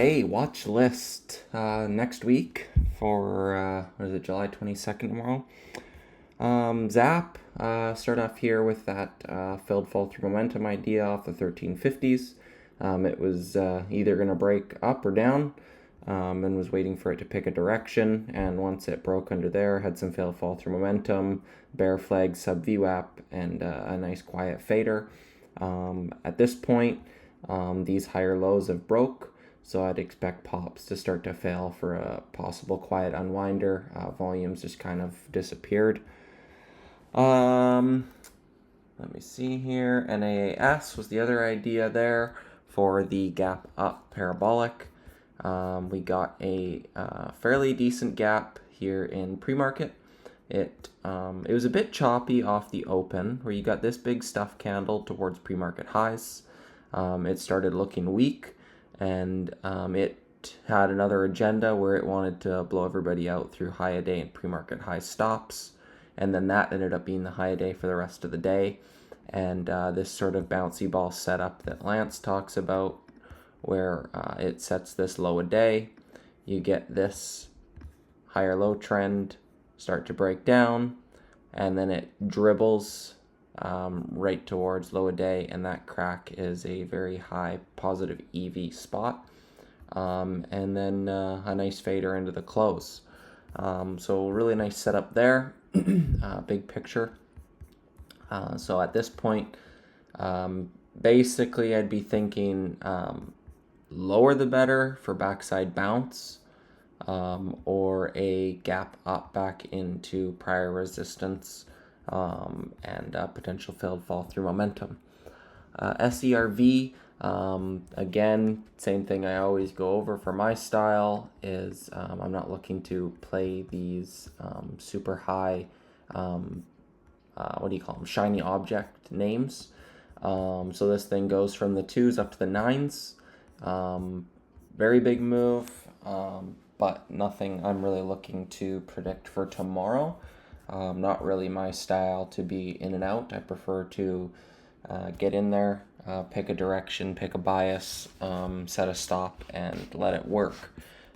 Okay, watch list next week for what is it, July 22nd tomorrow. Zap, start off here with that failed fall through momentum idea off the 1350s. It was either going to break up or down, and was waiting for it to pick a direction. And once it broke under there, had some failed fall through momentum, bear flag, sub VWAP, and a nice quiet fader. At this point, these higher lows have broke. So I'd expect pops to start to fail for a possible quiet unwinder. Volumes just kind of disappeared. Let me see here. NAAS was the other idea there for the gap up parabolic. We got a fairly decent gap here in pre-market. It was a bit choppy off the open, where you got this big stuff candle towards pre-market highs. It started looking weak, and it had another agenda where it wanted to blow everybody out through high a day and pre-market high stops, and then that ended up being the high a day for the rest of the day. And this sort of bouncy ball setup that Lance talks about, where it sets this low a day, you get this higher low trend start to break down, and then it dribbles right towards low a day, and that crack is a very high positive EV spot, and then a nice fader into the close. So really nice setup there. Big picture. So at this point, basically I'd be thinking lower the better for backside bounce, or a gap up back into prior resistance, and potential failed fall through momentum. SERV, again, same thing I always go over for my style is I'm not looking to play these super high, what do you call them, shiny object names. So this thing goes from the 2s up to the 9s. Very big move, but nothing I'm really looking to predict for tomorrow. Not really my style to be in and out. I prefer to get in there, pick a direction, pick a bias, set a stop, and let it work.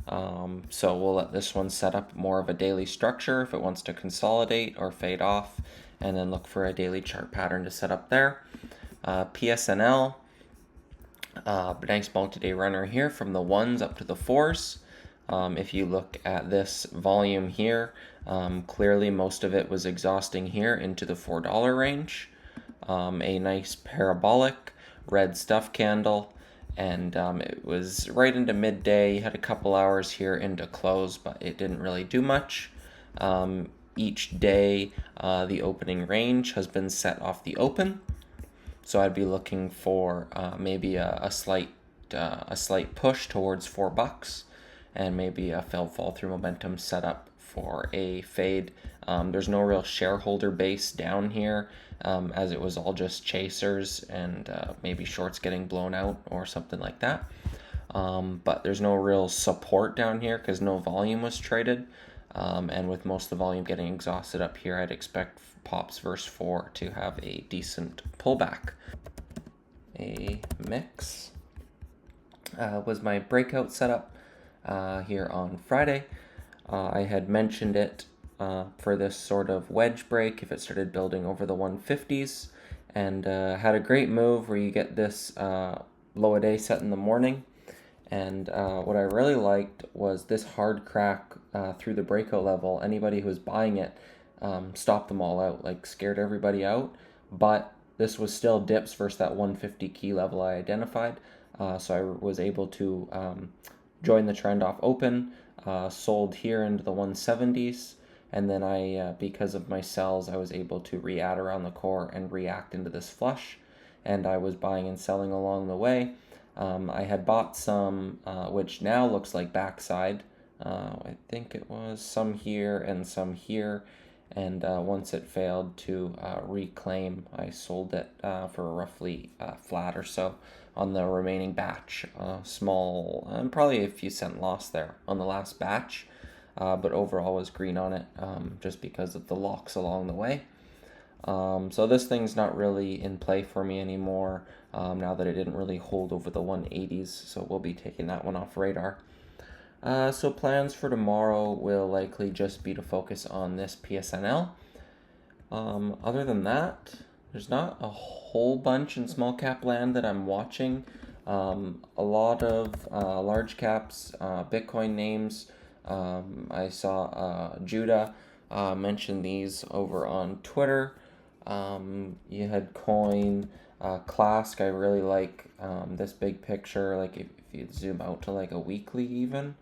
So we'll let this one set up more of a daily structure if it wants to consolidate or fade off, and then look for a daily chart pattern to set up there. PSNL, nice multi-day runner here from the 1s up to the 4s. If you look at this volume here, clearly most of it was exhausting here into the $4 range. A nice parabolic red stuff candle, and it was right into midday. You had a couple hours here into close, but it didn't really do much. Each day, the opening range has been set off the open, so I'd be looking for maybe a slight push towards $4, and maybe a failed fall through momentum setup for a fade. There's no real shareholder base down here, as it was all just chasers and maybe shorts getting blown out or something like that. But there's no real support down here because no volume was traded. And with most of the volume getting exhausted up here, I'd expect pops versus 4 to have a decent pullback. A mix was my breakout setup here on Friday. I had mentioned it for this sort of wedge break if it started building over the 150s, and had a great move where you get this low a day set in the morning. And what I really liked was this hard crack through the breakout level. Anybody who was buying it stopped them all out, like scared everybody out. But this was still dips versus that 150 key level I identified. So I was able to join the trend off open, sold here into the 170s. And then because of my sells, I was able to re-add around the core and react into this flush. And I was buying and selling along the way. I had bought some, which now looks like backside. I think it was some here and some here. And once it failed to reclaim, I sold it for roughly flat or so on the remaining batch. Small, and probably a few cent loss there on the last batch. But overall was green on it, just because of the locks along the way. So this thing's not really in play for me anymore now that it didn't really hold over the 180s. So we'll be taking that one off radar. So plans for tomorrow will likely just be to focus on this PSNL. Other than that, there's not a whole bunch in small cap land that I'm watching. A lot of large caps, Bitcoin names. I saw Judah mention these over on Twitter. You had Coin, Clask. I really like this big picture. Like if you zoom out to like a weekly even,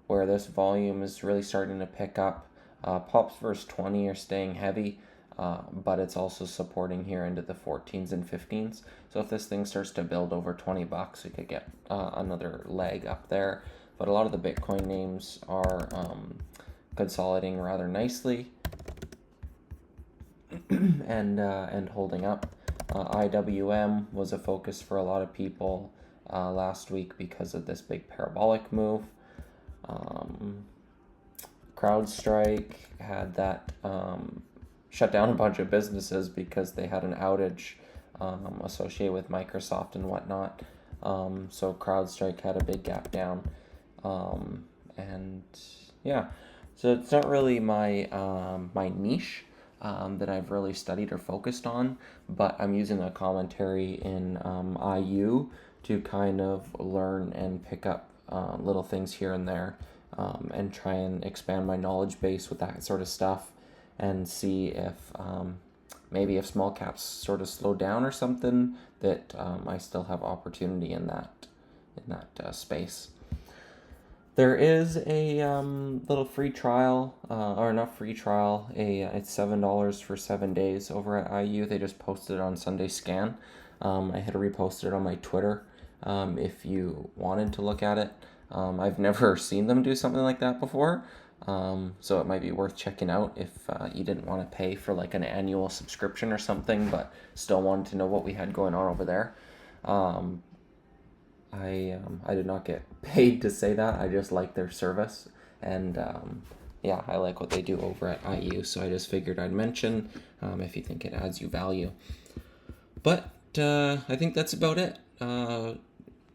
where this volume is really starting to pick up. Pops versus 20 are staying heavy, but it's also supporting here into the 14s and 15s. So if this thing starts to build over $20, we could get another leg up there. But a lot of the Bitcoin names are consolidating rather nicely and holding up. IWM was a focus for a lot of people last week because of this big parabolic move. CrowdStrike had that shut down a bunch of businesses because they had an outage associated with Microsoft and whatnot. So CrowdStrike had a big gap down. And yeah, so it's not really my niche that I've really studied or focused on, but I'm using a commentary in IU to kind of learn and pick up little things here and there, and try and expand my knowledge base with that sort of stuff, and see if maybe if small caps sort of slow down or something, that I still have opportunity in that space. There is a little free trial, or not free trial. It's $7 for 7 days over at IU. They just posted it on Sunday Scan. I had reposted it on my Twitter if you wanted to look at it. I've never seen them do something like that before, so it might be worth checking out if you didn't want to pay for like an annual subscription or something, but still wanted to know what we had going on over there. I did not get paid to say that. I just like their service, and yeah, I like what they do over at IU. So I just figured I'd mention if you think it adds you value. But I think that's about it.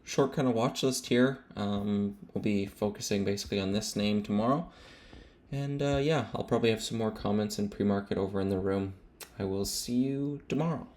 Short kind of watch list here. We'll be focusing basically on this name tomorrow, and yeah, I'll probably have some more comments and pre-market over in the room. I will see you tomorrow.